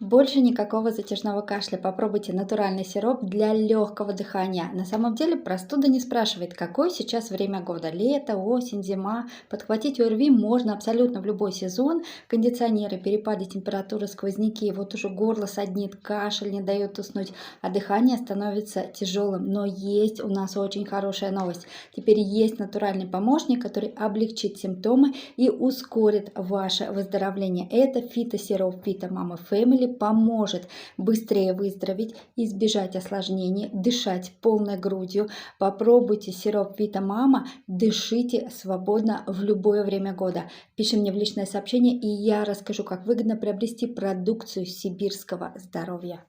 Больше никакого затяжного кашля. Попробуйте натуральный сироп для легкого дыхания. На самом деле простуда не спрашивает, какое сейчас время года. Лето, осень, зима. Подхватить ОРВИ можно абсолютно в любой сезон. Кондиционеры, перепады температуры, сквозняки. Вот уже горло саднит, кашель не дает уснуть, а дыхание становится тяжелым. Но есть у нас очень хорошая новость. Теперь есть натуральный помощник, который облегчит симптомы и ускорит ваше выздоровление. Это фитосироп Фитомама Family поможет быстрее выздороветь, избежать осложнений, дышать полной грудью. Попробуйте сироп Фитомама, дышите свободно в любое время года. Пиши мне в личное сообщение, и я расскажу, как выгодно приобрести продукцию сибирского здоровья.